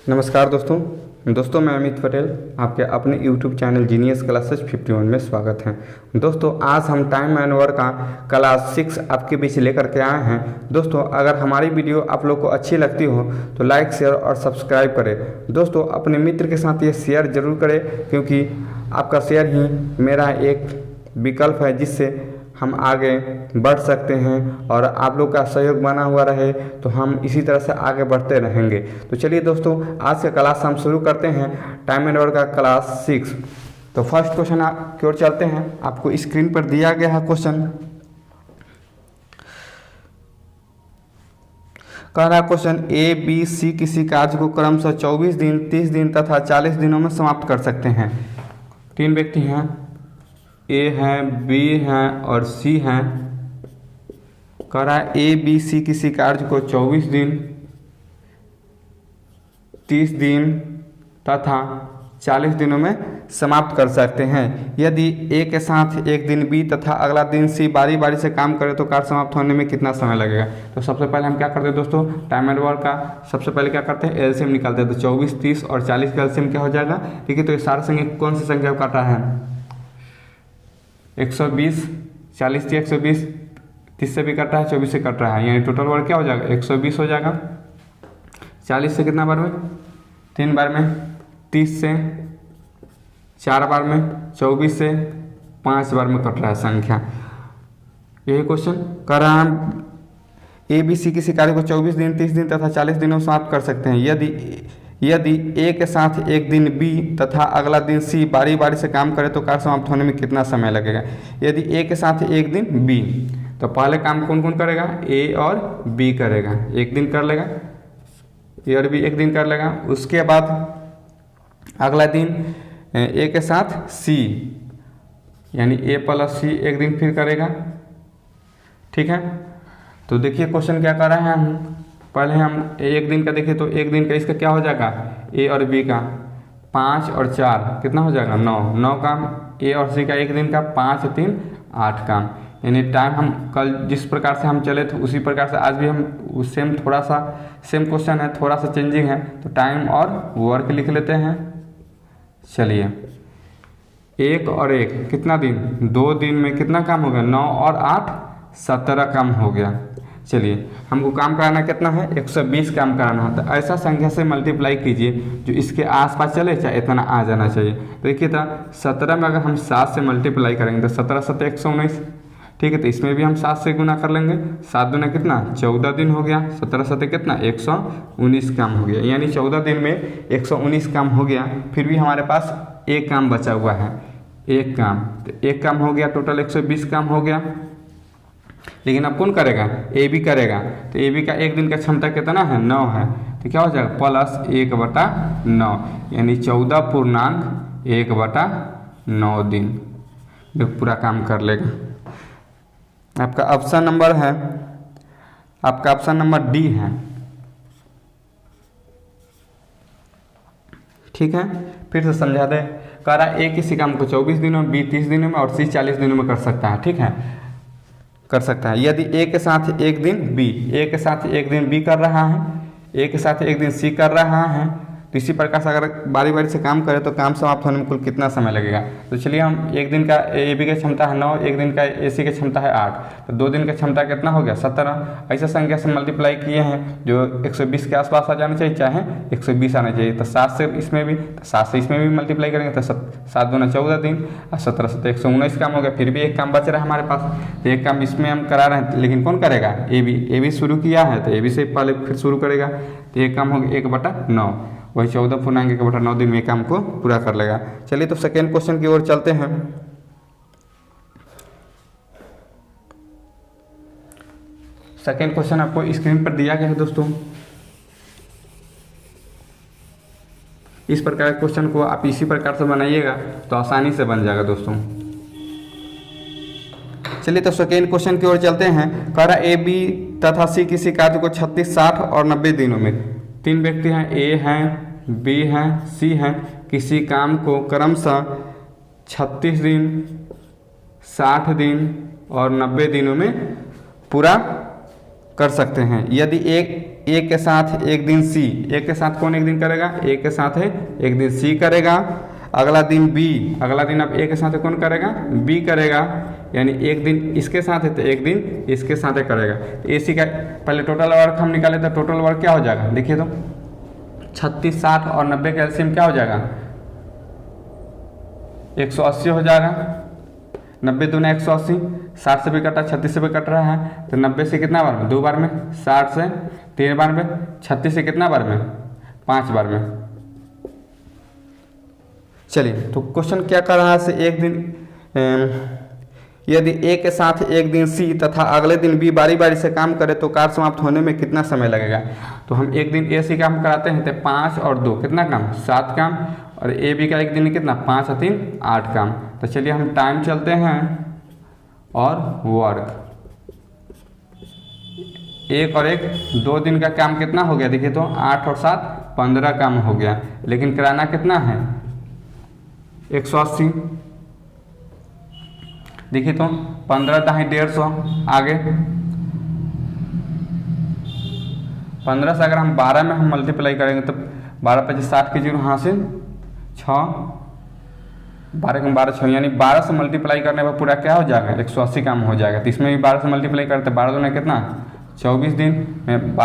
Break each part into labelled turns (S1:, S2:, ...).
S1: नमस्कार दोस्तों मैं अमित पटेल आपके अपने YouTube चैनल जीनियस क्लासेस 51 में स्वागत है। दोस्तों आज हम टाइम एंड वर्क का क्लास 6 आपके बीच लेकर के आए हैं। दोस्तों अगर हमारी वीडियो आप लोग को अच्छी लगती हो तो लाइक शेयर और सब्सक्राइब करें। दोस्तों अपने मित्र के साथ ये शेयर ज़रूर करें, क्योंकि आपका शेयर ही मेरा एक विकल्प है जिससे हम आगे बढ़ सकते हैं और आप लोग का सहयोग बना हुआ रहे तो हम इसी तरह से आगे बढ़ते रहेंगे। तो चलिए दोस्तों आज का क्लास हम शुरू करते हैं टाइम एंड वर्क का क्लास 6। तो फर्स्ट क्वेश्चन की ओर चलते हैं। आपको स्क्रीन पर दिया गया है क्वेश्चन। कह रहा क्वेश्चन ए बी सी किसी कार्य को क्रमशः 24 दिन 30 दिन तथा 40 दिनों में समाप्त कर सकते हैं। तीन व्यक्ति हैं, ए हैं, बी हैं और सी हैं। कह रहा है ए बी सी किसी कार्य को 24 दिन 30 दिन तथा 40 दिनों में समाप्त कर सकते हैं। यदि ए के साथ एक दिन बी तथा अगला दिन सी बारी बारी से काम करे तो कार्य समाप्त होने में कितना समय लगेगा। तो सबसे पहले हम क्या करते हैं दोस्तों, टाइम एंड वर्क का सबसे पहले क्या करते हैं, एलसीएम निकालते हैं। तो 24, 30 और 40 का एलसीएम क्या हो जाएगा। ठीक है, तो ये सारे संख्या कौन सी संख्या को काटा है, 120, 40 से 120, 30 से भी कट रहा है, 24 से कट रहा है, यानी टोटल वर्क क्या हो जाएगा 120 हो जाएगा। 40 से कितना बार में, 3 बार में, 30 से 4 बार में, 24 से 5 बार में कट रहा है संख्या। यही क्वेश्चन कर रहा है ए बी सी किसी कार्य को 24 दिन 30 दिन तथा 40 दिनों में समाप्त कर सकते हैं। यदि ए के साथ एक दिन बी तथा अगला दिन सी बारी बारी से काम करे तो कार्य समाप्त होने में कितना समय लगेगा। यदि ए के साथ एक दिन बी, तो पहले काम कौन कौन करेगा, ए और बी करेगा, एक दिन कर लेगा, ए और बी एक दिन कर लेगा। उसके बाद अगला दिन ए के साथ सी, यानी ए प्लस सी एक दिन फिर करेगा। ठीक है, तो देखिए क्वेश्चन क्या कर रहे हैं हम। पहले हम एक दिन का देखें तो एक दिन का इसका क्या हो जाएगा, ए और बी का 5 और 4 कितना हो जाएगा 9 काम। ए और सी का एक दिन का 5 3 8 काम। यानी टाइम हम कल जिस प्रकार से हम चले थे उसी प्रकार से आज भी हम सेम थोड़ा सा सेम क्वेश्चन है, थोड़ा सा चेंजिंग है। तो टाइम और वर्क लिख लेते हैं। चलिए 1 और 1 कितना दिन, 2 दिन में कितना काम हो गया, 9 और 8 17 काम हो गया। चलिए हमको काम कराना कितना है, 120 काम कराना है। तो ऐसा संख्या से मल्टीप्लाई कीजिए जो इसके आसपास चले, चाहे इतना आ जाना चाहिए। तो देखिए था 17 में अगर हम 7 से मल्टीप्लाई करेंगे तो 17 7 119। ठीक है, तो इसमें भी हम 7 से गुना कर लेंगे। 7 दूना कितना 14 दिन हो गया, 17 7 कितना 119 काम हो गया। यानी 14 दिन में 119 काम हो गया। फिर भी हमारे पास एक काम बचा हुआ है, एक काम। तो एक काम हो गया, टोटल 120 काम हो गया। लेकिन अब कौन करेगा, ए बी करेगा। तो ए बी का एक दिन का क्षमता कितना है, 9 है। तो क्या हो जाएगा प्लस 1/9, यानी 14.1/9 दिन जो पूरा काम कर लेगा। आपका ऑप्शन नंबर है, आपका ऑप्शन नंबर डी है। ठीक है, फिर से समझा दे। कह रहा ए किसी काम को 24 दिनों में, बी 30 दिनों में और सी 40 दिनों में कर सकता है। ठीक है, कर सकता है। यदि ए के साथ एक दिन बी, ए के साथ एक दिन बी कर रहा है, ए के साथ एक दिन सी कर रहा है, तो इसी प्रकार से अगर बारी बारी से काम करें तो काम समाप्त होने में कुल कितना समय लगेगा। तो चलिए हम एक दिन का ए बी की क्षमता है 9, एक दिन का ए सी की क्षमता है 8, तो 2 दिन का क्षमता कितना हो गया 17। ऐसा संख्या से मल्टीप्लाई किए हैं जो 120 के आसपास आ जाना चाहिए, चाहे 120 आना चाहिए। तो 7 से इसमें भी, तो 7 से इसमें भी मल्टीप्लाई करेंगे तो 7 दूना 14 दिन और 17 7 119 काम हो गया। फिर भी एक काम बच रहा है हमारे पास, तो एक काम इसमें हम करा रहे हैं, लेकिन कौन करेगा, ए बी शुरू किया है तो ए बी से पहले फिर शुरू करेगा। तो एक काम हो गया 1/9, वही 14.1/9 दिन में काम को पूरा कर लेगा। चलिए तो सेकेंड क्वेश्चन की ओर चलते हैं। सेकेंड क्वेश्चन आपको स्क्रीन पर दिया गया है दोस्तों। इस प्रकार के क्वेश्चन को आप इसी प्रकार से बनाइएगा तो आसानी से बन जाएगा दोस्तों। चलिए तो सेकेंड क्वेश्चन की ओर चलते हैं। कह रहा ए बी तथा सी किसी कार्य को 36, 60 और 90 दिनों में, तीन व्यक्ति हैं, ए हैं, बी हैं, सी हैं, किसी काम को क्रमशः 36 दिन 60 दिन और 90 दिनों में पूरा कर सकते हैं। यदि ए के साथ एक दिन सी, ए के साथ कौन एक दिन करेगा, ए के साथ है एक दिन सी करेगा, अगला दिन बी, अगला दिन अब ए के साथ कौन करेगा, बी करेगा, यानी एक दिन इसके साथ है तो एक दिन इसके साथ करेगा। ए सी का पहले टोटल वर्क हम निकाले तो टोटल वर्क क्या हो जाएगा, देखिए तो 36, 60 और 90 का एलसीएम क्या हो जाएगा, 180 हो जाएगा। 90 दूना 180, 60 से भी कटा 36 से भी कट रहा है तो 90 से कितना बार में, 2 बार में, 60 से 3 बार में, 36 से कितना बार में, 5 बार में। चलिए तो क्वेश्चन क्या कर रहा है से एक दिन यदि ए के साथ एक दिन सी तथा अगले दिन बी बारी बारी से काम करे तो कार्य समाप्त होने में कितना समय लगेगा। तो हम एक दिन ए सी काम कराते हैं तो 5 और 2 कितना काम, 7 काम, और ए बी का एक दिन कितना, 5 और 3 8 काम। तो चलिए हम टाइम चलते हैं और वर्क, 1 और 1 2 दिन का काम कितना हो गया, देखिए तो 8 और 7 15 काम हो गया, लेकिन कराना कितना है 180। देखिए तो 15 दाही 150, आगे 15 से अगर हम 12 में हम मल्टीप्लाई करेंगे तो 12 25 60 की 0 हासिल 6, 12 के 12 6, यानी 12 से मल्टीप्लाई करने पर पूरा क्या हो जाएगा 180 काम हो जाएगा। तो इसमें भी 12 से मल्टीप्लाई करते 12 दूना कितना 24 दिन में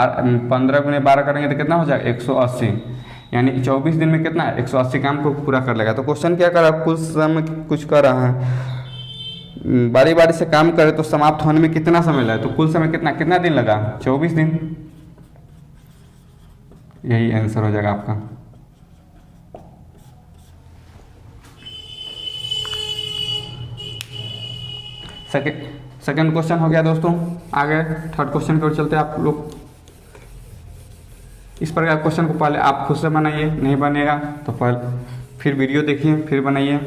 S1: 15 गुने 12 करेंगे तो कितना हो जाएगा 180, यानी 24 दिन में कितना 180 काम को पूरा कर लेगा। तो क्वेश्चन क्या कर रहा है, कुछ समय कुछ कर रहा है, बारी बारी से काम करे तो समाप्त होने में कितना समय लगा, तो कुल समय कितना दिन लगा 24 दिन, यही आंसर हो जाएगा आपका। सेकेंड क्वेश्चन हो गया दोस्तों। आगे थर्ड क्वेश्चन की ओर चलते हैं। आप लोग इस प्रकार क्वेश्चन को पहले आप खुद से बनाइए, नहीं बनेगा तो पहले फिर वीडियो देखिए फिर बनाइए,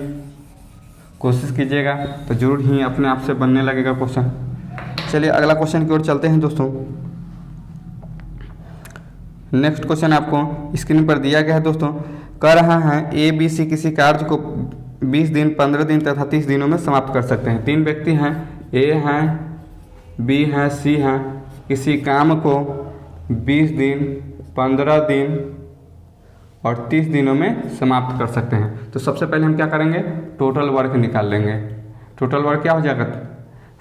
S1: कोशिश कीजिएगा तो जरूर ही अपने आप से बनने लगेगा क्वेश्चन। चलिए अगला क्वेश्चन की ओर चलते हैं दोस्तों। नेक्स्ट क्वेश्चन आपको स्क्रीन पर दिया गया है दोस्तों। कह रहा है ए बी सी किसी कार्य को 20 दिन 15 दिन तथा 30 दिनों में समाप्त कर सकते हैं। 3 व्यक्ति हैं, ए हैं, बी हैं, सी हैं, किसी काम को 20 दिन 15 दिन और 30 दिनों में समाप्त कर सकते हैं। तो सबसे पहले हम क्या करेंगे, टोटल वर्क निकाल लेंगे। टोटल वर्क क्या हो जाएगा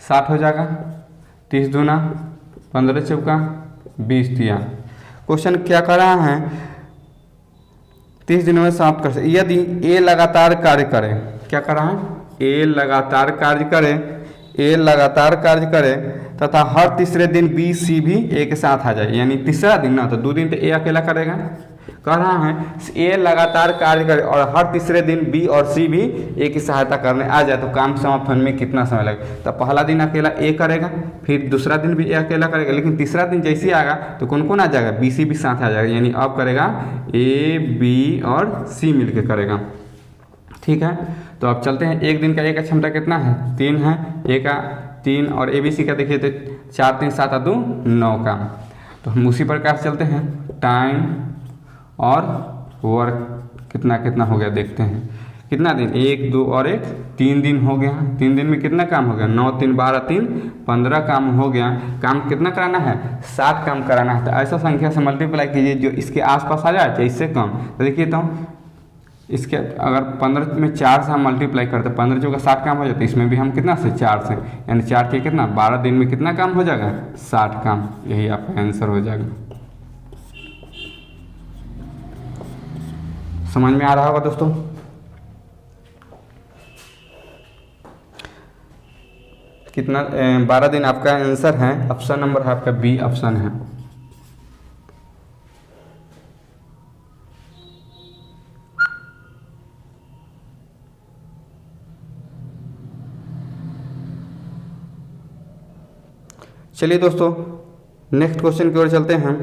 S1: 60 हो जाएगा, 30 दूना 15 चौका 20 दिया। क्वेश्चन क्या कर रहा है 30 दिनों में समाप्त कर सकते। यदि ए लगातार कार्य करे, क्या कर रहा है, ए लगातार कार्य करे, ए लगातार कार्य करे तथा हर तीसरे दिन बी सी भी ए के साथ आ जाए, यानी तीसरा दिन ना तो 2 दिन तो ए अकेला करेगा। कह रहा है ए लगातार कार्य करे और हर तीसरे दिन बी और सी भी ए की सहायता करने आ जाए तो काम समाप्त होने में कितना समय लगेगा। तो पहला दिन अकेला ए करेगा, फिर दूसरा दिन भी ए अकेला करेगा, लेकिन तीसरा दिन जैसे ही आएगा तो कौन कौन आ जाएगा, बी सी भी साथ आ जाएगा, यानी अब करेगा ए बी और सी मिलकर करेगा। ठीक है, तो अब चलते हैं। एक दिन का ए का क्षमता कितना है 3 है, ए का 3 और ए बी सी का देखिए तो 4 3 7 2 9 का। तो हम उसी प्रकार चलते हैं, टाइम और वर्क कितना कितना हो गया देखते हैं। कितना दिन, 1 2 और 1 3 दिन हो गया। 3 दिन में कितना काम हो गया, 9 3 12 3 15 काम हो गया। काम कितना कराना है 7 काम कराना है। तो ऐसा संख्या से मल्टीप्लाई कीजिए जो इसके आसपास आ जाए, तो इससे कम। तो देखिए तो इसके अगर 15 में 4 से हम मल्टीप्लाई करते 15 चौका 60 काम हो जाता है, इसमें भी हम कितना से 4 से, यानी 4 के कितना 12 दिन में कितना काम हो जाएगा 60 काम। यही आपका आंसर हो जाएगा। समझ में आ रहा होगा दोस्तों। कितना 12 दिन आपका आंसर है, ऑप्शन नंबर है आपका बी ऑप्शन है। चलिए दोस्तों नेक्स्ट क्वेश्चन की ओर चलते हैं।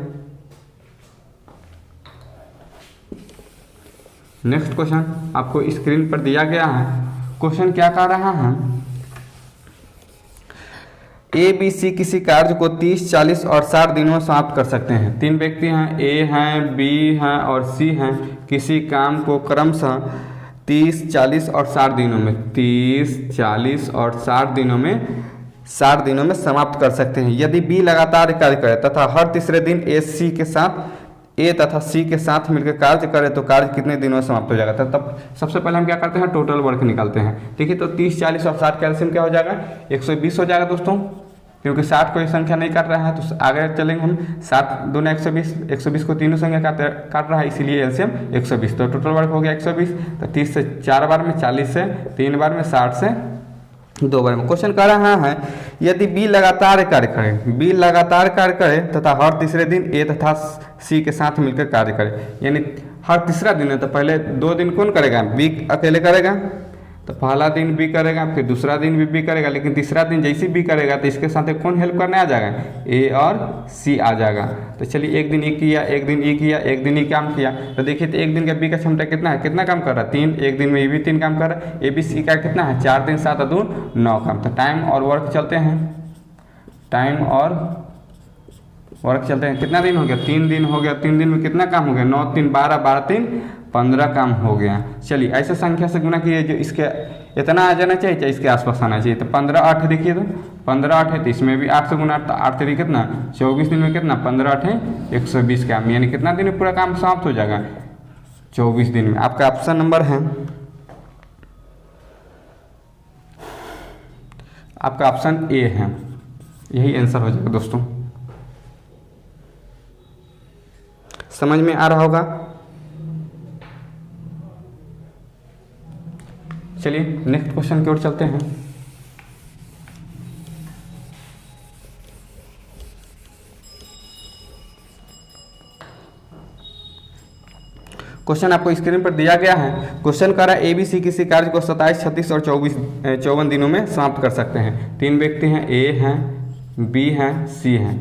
S1: नेक्स्ट क्वेश्चन आपको स्क्रीन पर दिया गया है। क्वेश्चन क्या कह रहा है, ए बी सी किसी कार्य को 30 40 और 60 दिनों में समाप्त कर सकते हैं। 3 व्यक्ति हैं, ए हैं, बी हैं और सी हैं, किसी काम को क्रमशः 30 40 और 60 दिनों में 30 40 और 60 दिनों में 60 दिनों में समाप्त कर सकते हैं। यदि बी लगातार कार्य करे तथा हर तीसरे दिन ए तथा सी के साथ मिलकर कार्य करे तो कार्य कितने दिनों में समाप्त हो जाएगा। तब सबसे पहले हम क्या करते हैं, टोटल वर्क निकालते हैं। देखिए तो 30, 40 और 60 का एलसीएम क्या हो जाएगा, 120 हो जाएगा दोस्तों, क्योंकि 60 कोई संख्या नहीं काट रहा है तो आगे चलेंगे हम। 7 दूना 120, 120 को तीनों संख्या काट रहा है, इसीलिए एलसीएम 120। तो टोटल वर्क हो गया 120। तो 30 से 4 बार में, 40 से 3 बार में, 60 से 2 बार में। क्वेश्चन कर रहा है यदि बी लगातार कार्य करे तथा हर तीसरे दिन ए तथा सी के साथ मिलकर कार्य करे, यानी हर तीसरा दिन है तो पहले 2 दिन कौन करेगा, बी अकेले करेगा, तो पहला दिन बी करेगा, फिर दूसरा दिन भी बी करेगा, लेकिन तीसरा दिन जैसे बी करेगा तो इसके साथ कौन हेल्प करने आ जाएगा, ए और सी आ जाएगा। तो चलिए एक दिन ए किया, एक दिन ई किया, एक दिन ई काम किया। तो देखिए तो एक दिन का बी का क्षमता कितना है, कितना काम कर रहा है, 3। एक दिन में ए भी 3 काम कर रहा है। ए बी सी का कितना है, 4 दिन 7 2 9 काम। तो टाइम और वर्क चलते हैं, टाइम और वर्क चलते हैं। कितना दिन हो गया, 3 दिन हो गया। 3 दिन में कितना काम हो गया, 9 3 12, 12 3 15 काम हो गया। चलिए ऐसे संख्या से गुना किए जो इसके इतना आ जाना चाहिए, इसके आसपास आना चाहिए। तो 15 8 देखिए, तो 15 8 है तो इसमें भी 8 से गुना, तो 8 3 कितना, 24 दिन में कितना, 15 8 है 120 काम, यानी कितना दिन में पूरा काम समाप्त हो जाएगा, 24 दिन में। आपका ऑप्शन नंबर है, आपका ऑप्शन ए है, यही आंसर हो जाएगा दोस्तों। समझ में आ रहा होगा। चलिए नेक्स्ट क्वेश्चन की ओर चलते हैं। क्वेश्चन आपको स्क्रीन पर दिया गया है। क्वेश्चन कर रहा है एबीसी किसी कार्य को 27, 36 और 54 दिनों में समाप्त कर सकते हैं। 3 व्यक्ति हैं, ए हैं, बी हैं, सी हैं।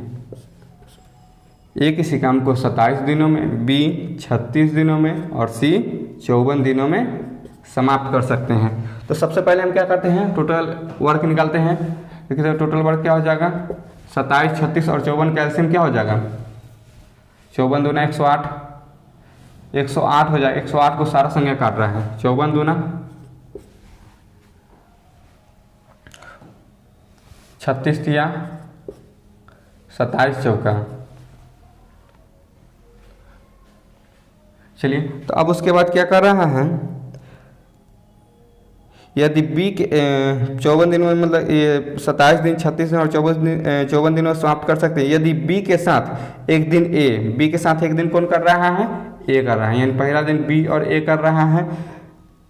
S1: ए किसी काम को 27 दिनों में, बी 36 दिनों में और सी 54 दिनों में समाप्त कर सकते हैं। तो सबसे पहले हम क्या करते हैं, टोटल वर्क निकालते हैं। देखिए टोटल वर्क क्या हो जाएगा, 27, 36 और 54 का एलसीएम क्या हो जाएगा, 54 दूना 108, 108 हो जाएगा। 108 को सारा संख्या काट रहा है, 54 दूना 36 दिया, 27 चौका। चलिए तो अब उसके बाद क्या कर रहा है, यदि बी के 54 दिन में, मतलब ये 27 दिन, 36 दिन और 54 दिनों में समाप्त कर सकते हैं। यदि बी के साथ एक दिन ए, बी के साथ एक दिन कौन कर रहा है, ए कर रहा है, यानी पहला दिन बी और ए कर रहा है,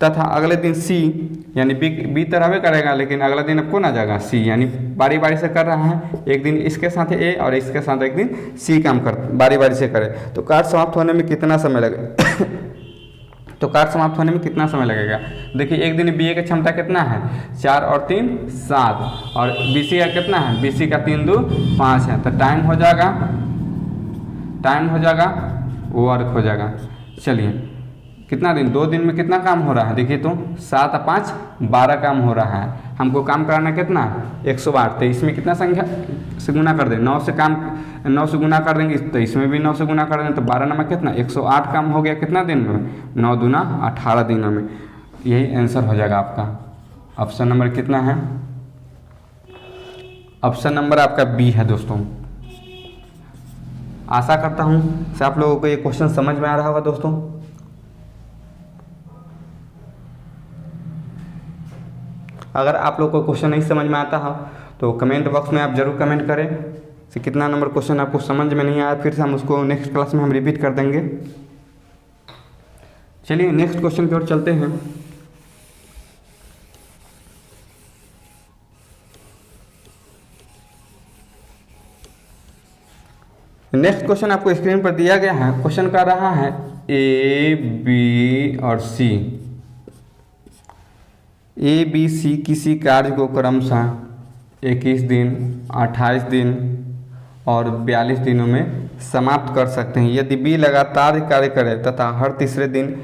S1: तथा अगले दिन सी, यानी बी तरह करेगा लेकिन अगला दिन अब कौन आ जाएगा, सी, यानी बारी बारी से कर रहा है। एक दिन इसके साथ ए और इसके साथ एक दिन सी काम कर, बारी बारी से करे। तो कार्य समाप्त होने में कितना समय लगेगा तो कार्य समाप्त होने में कितना समय लगेगा। देखिए एक दिन बी ए की क्षमता कितना है, 4 और 3 7, और बी सी का कितना है, बी सी का 3 2 5 है। तो टाइम हो जाएगा वर्क हो जाएगा। चलिए कितना दिन, 2 दिन में कितना काम हो रहा है, देखिए तो 7 और 5 12 काम हो रहा है। हमको काम कराना कितना, 108। तो इसमें कितना संख्या से गुना कर दें, 9 से गुना कर देंगे, तो इसमें भी 9 से गुना कर देंगे, तो 12 नंबर कितना, 108 काम हो गया। कितना दिन में, 9 दूना 18 दिनों में। यही आंसर हो जाएगा आपका। ऑप्शन नंबर कितना है, ऑप्शन नंबर आपका बी है दोस्तों। आशा करता हूँ कि आप लोगों को ये क्वेश्चन समझ में आ रहा होगा दोस्तों। अगर आप लोग को क्वेश्चन नहीं समझ में आता हो तो कमेंट बॉक्स में आप जरूर कमेंट करें कि कितना नंबर क्वेश्चन आपको समझ में नहीं आया, फिर से हम उसको नेक्स्ट क्लास में हम रिपीट कर देंगे। चलिए नेक्स्ट क्वेश्चन की ओर चलते हैं। नेक्स्ट क्वेश्चन आपको स्क्रीन पर दिया गया है। क्वेश्चन कर रहा है ए बी और सी, ए बी सी किसी कार्य को क्रमशः 21 दिन, 28 दिन और 42 दिनों में समाप्त कर सकते हैं। यदि बी लगातार कार्य करे तथा हर तीसरे दिन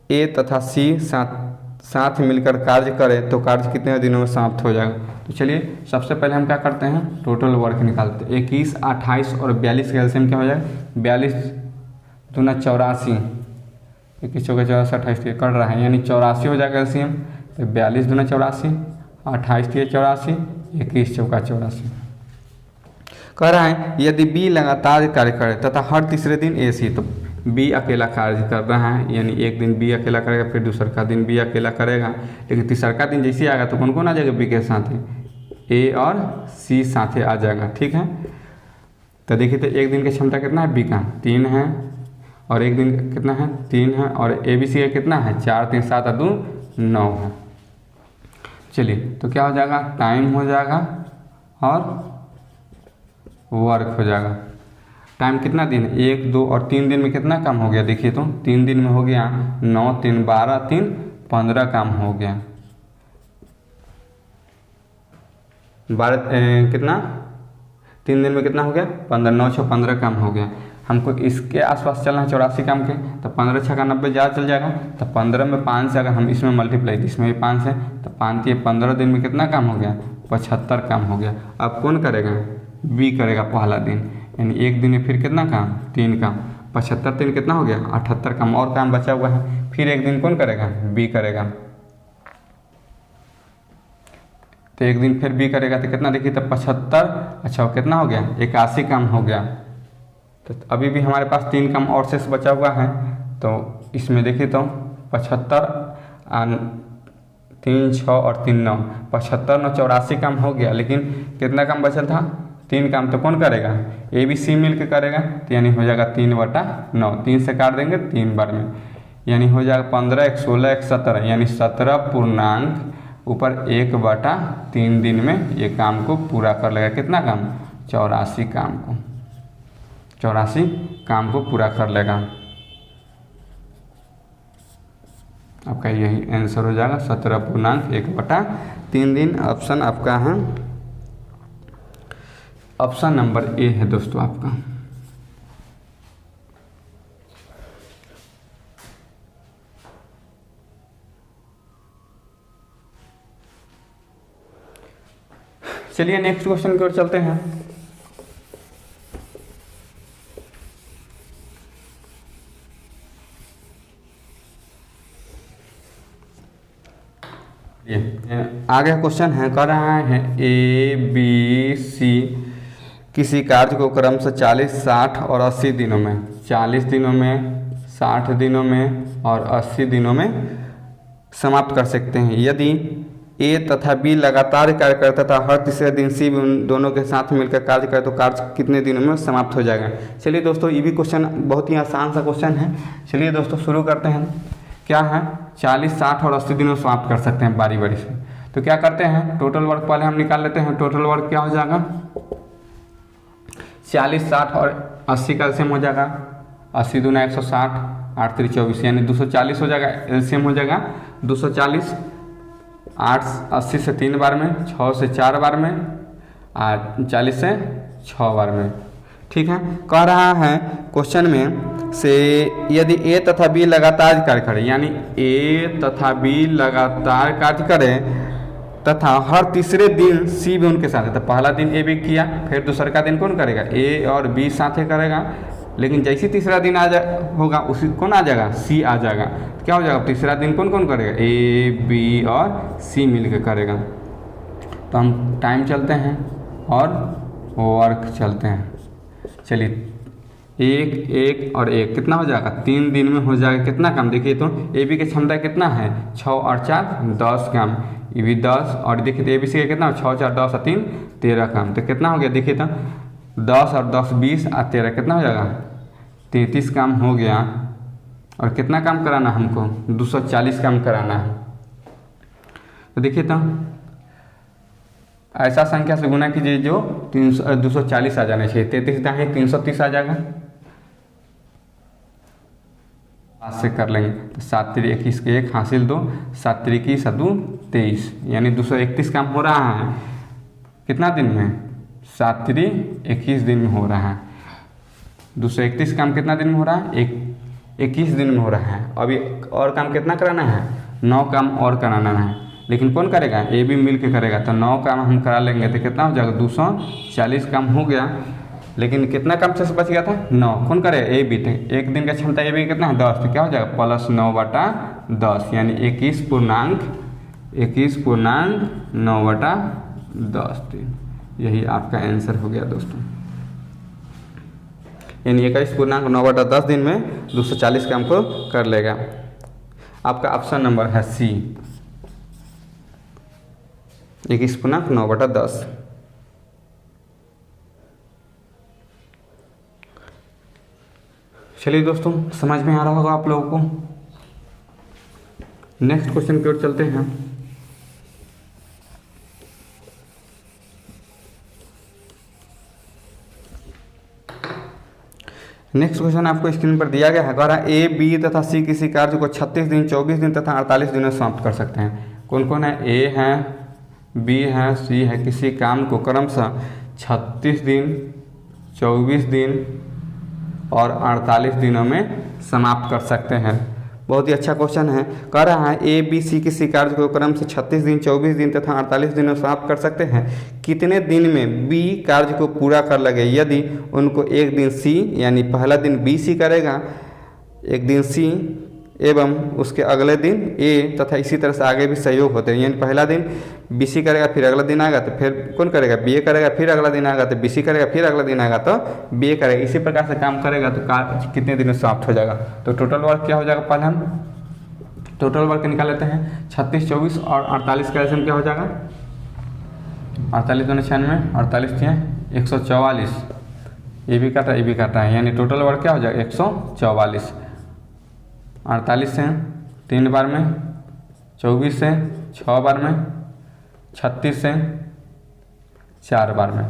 S1: ए तथा सी साथ मिलकर कार्य करे तो कार्य कितने दिनों में समाप्त हो जाएगा। तो चलिए सबसे पहले हम क्या करते हैं, टोटल वर्क निकालते हैं। 21, 28 और 42 का एलसीएम क्या हो जाएगा, 42 दूना 84, 21 चौके 84 28 कर रहा है, यानी 84 हो जाएगा एलसीएम। तो 42 दूना 84 28 तिया 84, 21 चौका 84। कह रहा है यदि बी लगातार कार्य करे तथा हर तीसरे दिन ए सी, तो बी अकेला कार्य कर रहा है, यानी एक दिन बी अकेला करेगा, फिर दूसरा का दिन बी अकेला करेगा, लेकिन तीसरा का दिन जैसे आएगा तो कौन कौन आ जाएगा बी के साथ, ए और सी साथे आ जाएगा। ठीक है, तो देखिए तो एक दिन की क्षमता कितना है बी का 3 है, और एक दिन कितना है 3 है, और ए बी सी का कितना है 4 3 7 और 2 9 है। चलिए तो क्या हो जाएगा, टाइम हो जाएगा और वर्क हो जाएगा। टाइम कितना दिन, 1 2 और 3 दिन में कितना काम हो गया, देखिए तो 3 दिन में हो गया 9 3 12 3 15 काम हो गया। 12 कितना 3 दिन में कितना हो गया 15, 9 6 15 काम हो गया। हमको इसके आसपास चलना है 84 काम के, तो 15 6 का 90 ज़्यादा चल जाएगा, तो 15 में 5 से अगर हम इसमें मल्टीप्लाई, इसमें भी 5 है, तो 5 ये 15 दिन में कितना काम हो गया 75 काम हो गया। अब कौन करेगा, बी करेगा पहला दिन, यानी एक दिन में फिर कितना काम 3 काम, 75 दिन कितना हो गया 78 काम, और काम बचा हुआ है। फिर एक दिन कौन करेगा, बी करेगा, तो एक दिन फिर बी करेगा, तो कितना देखिए तो 75, अच्छा कितना हो गया 81 काम हो गया। तो अभी भी हमारे पास 3 काम और शेष बचा हुआ है, तो इसमें देखिए तो 75 3 6 और 3 9, 75 9 84 काम हो गया, लेकिन कितना काम बचा था 3 काम, तो कौन करेगा ए बी सी मिल के करेगा, तो यानी हो जाएगा 3/9, 3 से काट देंगे 3 बार में, यानी हो जाएगा 15 1 16 1 17, यानी 17 पूर्णांक ऊपर 1/3 दिन में ये काम को पूरा कर लेगा। कितना काम 84 काम को, 84 काम को पूरा कर लेगा। आपका यही आंसर हो जाएगा 17 पूर्णांक 1/3 दिन। ऑप्शन आपका है ऑप्शन नंबर ए है दोस्तों आपका। चलिए नेक्स्ट क्वेश्चन की ओर चलते हैं। आगे क्वेश्चन है, कह रहा है ए बी सी किसी कार्य को क्रम से 40 60 और 80 दिनों में, 40 दिनों में 60 दिनों में और 80 दिनों में समाप्त कर सकते हैं। यदि ए तथा बी लगातार कार्य करता था, हर तीसरे दिन सी भी उन दोनों के साथ मिलकर कार्य करे, तो कार्य कितने दिनों में समाप्त हो जाएगा। चलिए दोस्तों ये भी क्वेश्चन बहुत ही आसान सा क्वेश्चन है। चलिए दोस्तों शुरू करते हैं। क्या है 40 60 और 80 दिनों में समाप्त कर सकते हैं बारी बारी से। तो क्या करते हैं, टोटल वर्क पहले हम निकाल लेते हैं। टोटल वर्क क्या हो जाएगा 40 60 और 80 का एलसीएम हो जाएगा, 80 दूना 160 8 3 24, यानी 240 हो जाएगा। एलसीएम हो जाएगा 240, 8 80 से 3 बार में, 6 से 4 बार में, 40 से 6 बार में। ठीक है, कह रहा है क्वेश्चन में से यदि ए तथा बी लगातार कार्य करे, यानी ए तथा बी लगातार कार्य करे तथा हर तीसरे दिन सी भी उनके साथ है, तो पहला दिन ए बी किया, फिर दूसरा का दिन कौन करेगा ए और बी साथे करेगा, लेकिन जैसे तीसरा दिन आ जा होगा उसी कौन आ जाएगा सी आ जाएगा। तो क्या हो जाएगा तीसरा दिन कौन कौन करेगा ए बी और सी मिल के करेगा। तो हम टाइम चलते हैं और वर्क चलते हैं। चलिए 1 1 और 1 कितना हो जाएगा 3 दिन में हो जाएगा। कितना काम देखिए तो ए बी की क्षमता कितना है 6 और 4 10 काम, ये भी 10, और देखिए तो ए बी सी का कितना 6 4 10 और 3 13 काम। तो कितना हो गया देखिए तो 10 और 10 20 और 13 कितना हो जाएगा 33 काम हो गया। और कितना काम कराना हमको 240 काम कराना है। तो देखिए तो ऐसा संख्या से गुना कीजिए जो 240 आ जाना चाहिए। 33 दाएँ 330 आ जाएगा, आज से कर लेंगे। तो 7 3 21 के 1 हासिल 2, 7 3 21 2 23, यानी 231 काम हो रहा है कितना दिन में 7 3 21 दिन में हो रहा है। 231 काम कितना दिन में हो रहा है 21 दिन में हो रहा है। अभी और काम कितना कराना है 9 काम और कराना है, लेकिन कौन करेगा ए बी मिल के करेगा। तो 9 काम हम करा लेंगे तो कितना हो जाएगा 240 काम हो गया, लेकिन कितना काम से बच गया था 9। कौन करे ए बी, एक दिन का क्षमता ए बी कितना है 10, तो क्या हो जाएगा +9/10, यानी 21 पूर्णांक 21.9/10 दिन। यही आपका आंसर हो गया दोस्तों, यानी 21.9/10 दिन में 240 काम को कर लेगा। आपका ऑप्शन नंबर है सी, 21.9/10। चलिए दोस्तों, समझ में आ रहा होगा आप लोगों को। नेक्स्ट क्वेश्चन की ओर चलते हैं। नेक्स्ट क्वेश्चन आपको स्क्रीन पर दिया गया है। कह रहा है ए, बी तथा सी किसी कार्य को 36 दिन, 24 दिन तथा 48 दिनों में समाप्त कर सकते हैं। कौन कौन है? ए है, बी है, सी है। किसी काम को क्रमशः 36 दिन, 24 दिन और 48 दिनों में समाप्त कर सकते हैं। बहुत ही अच्छा क्वेश्चन है। कह रहा है ए, बी, सी किसी कार्य को क्रम से 36 दिन, 24 दिन तथा 48 दिनों में समाप्त कर सकते हैं। कितने दिन में बी कार्य को पूरा कर लगे? यदि उनको एक दिन सी, यानी पहला दिन बी सी करेगा, एक दिन सी एवं उसके अगले दिन ए, तथा इसी तरह से आगे भी सहयोग होते हैं। यानी पहला दिन बी सी करेगा, फिर अगला दिन आएगा तो फिर कौन करेगा? बी ए करेगा, फिर अगला दिन आएगा तो बी सी करेगा, फिर अगला दिन आएगा तो बी ए करेगा। इसी प्रकार से काम करेगा तो कितने दिनों में समाप्त हो जाएगा? तो टोटल वर्क क्या हो जाएगा? पहले हम टोटल वर्क निकाल लेते हैं। 36, 24 और 48 का एल्सियम क्या हो जाएगा? 48 दूनी 96, 48 थे 144। ये भी काटा, ये भी काटा है, यानी टोटल वर्क क्या हो जाएगा? 144। 48 से 3 बार में, 24 से 6 बार में, 36 से 4 बार में।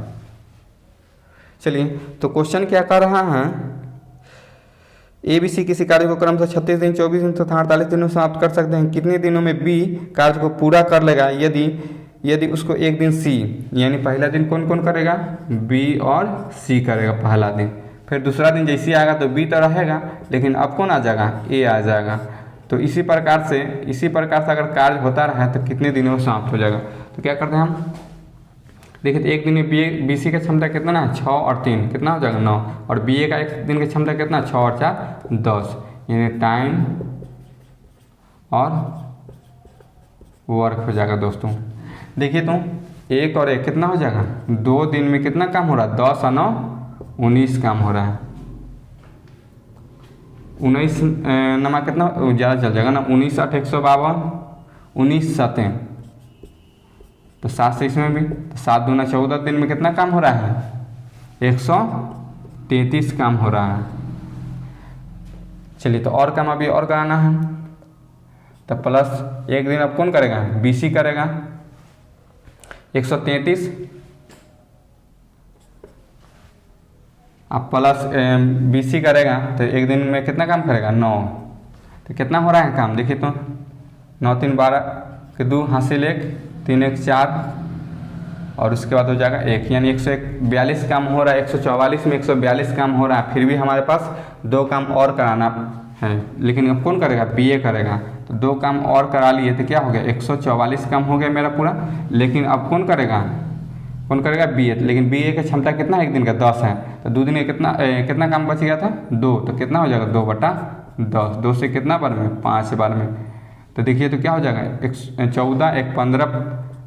S1: चलिए, तो क्वेश्चन क्या कर रहा है? ए, बी, सी किसी कार्य को क्रम से 36 दिन, 24 दिन तथा 48 दिनों में समाप्त कर सकते हैं। कितने दिनों में बी कार्य को पूरा कर लेगा? यदि उसको एक दिन सी, यानी पहला दिन कौन कौन करेगा? बी और सी करेगा पहला दिन। फिर दूसरा दिन जैसे आएगा तो बी तो रहेगा, लेकिन अब कौन आ जाएगा? ए आ जाएगा। तो इसी प्रकार से अगर कार्य होता रहा तो कितने दिनों में समाप्त हो जाएगा? तो क्या करते हैं हम? देखिए, तो एक दिन में बी सी का क्षमता कितना है? 6 और 3 कितना हो जाएगा? 9। और बी ए का एक दिन की क्षमता कितना? 6 और 4 10। यानी टाइम और वर्क हो जाएगा दोस्तों। देखिए, तो 1 और 1 कितना हो जाएगा? 2 दिन में कितना काम हो रहा है? 10 और 9 19 काम हो रहा है। 19 नमा कितना ज़्यादा चल जाएगा ना? 19 8 152, 19 7 तो 7 से इसमें भी, तो 7 दूना 14 दिन में कितना काम हो रहा है? 133 काम हो रहा है। चलिए, तो और काम अभी और कराना है, तो प्लस एक दिन अब कौन करेगा? बी सी करेगा। 133 अब प्लस बी सी करेगा तो एक दिन में कितना काम करेगा? 9। तो कितना हो रहा है काम? देखिए, तो 9 3 12 के 2 हासिल 1, 3 1 4 और उसके बाद हो जाएगा 1, यानी 142 काम हो रहा है। 144 में 142 काम हो रहा है। फिर भी हमारे पास 2 काम और कराना है, लेकिन अब कौन करेगा? बी ए करेगा। तो 2 काम और करा लिए तो क्या हो गया? 144 काम हो गया मेरा पूरा। लेकिन अब कौन करेगा बी ए। लेकिन बी ए की क्षमता कितना है? एक दिन का 10 है। तो 2 दिन में कितना काम बच गया था? 2। तो कितना हो जाएगा? 2/10। 2 से कितना बार में? 5 बार में। तो देखिए, तो क्या हो जाएगा? 14, 1 15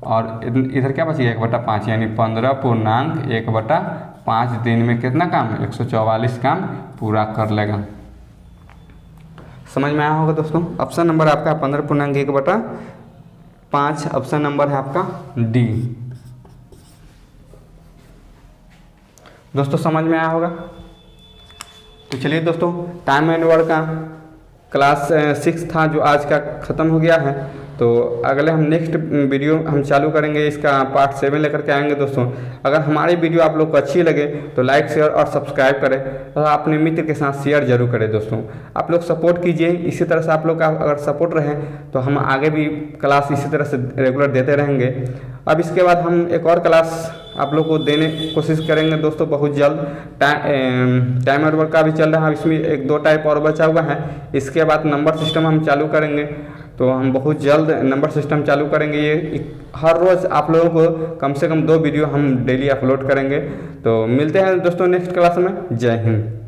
S1: और इधर क्या बच गया? 1/5, यानी 15.1/5 दिन में कितना काम? 144 काम पूरा कर लेगा। समझ में आया होगा दोस्तों। ऑप्शन नंबर आपका 15.1/5। ऑप्शन नंबर है आपका डी। दोस्तों, समझ में आया होगा। तो चलिए दोस्तों, टाइम एंड वर्क का क्लास 6 था जो आज का ख़त्म हो गया है। तो अगले हम नेक्स्ट वीडियो हम चालू करेंगे, इसका पार्ट 7 लेकर के आएंगे दोस्तों। अगर हमारी वीडियो आप लोग को अच्छी लगे तो लाइक शेयर और सब्सक्राइब करें और अपने मित्र के साथ शेयर जरूर करें दोस्तों। आप लोग सपोर्ट कीजिए। इसी तरह से आप लोग का अगर सपोर्ट रहे तो हम आगे भी क्लास इसी तरह से रेगुलर देते रहेंगे। अब इसके बाद हम एक और क्लास आप लोग को देने की कोशिश करेंगे दोस्तों बहुत जल्द। टाइम और वर्क का भी चल रहा है, इसमें 1-2 टाइप और बचा हुआ है। इसके बाद नंबर सिस्टम हम चालू करेंगे, तो हम बहुत जल्द नंबर सिस्टम चालू करेंगे। ये हर रोज़ आप लोगों को कम से कम 2 वीडियो हम डेली अपलोड करेंगे। तो मिलते हैं दोस्तों नेक्स्ट क्लास में। जय हिंद।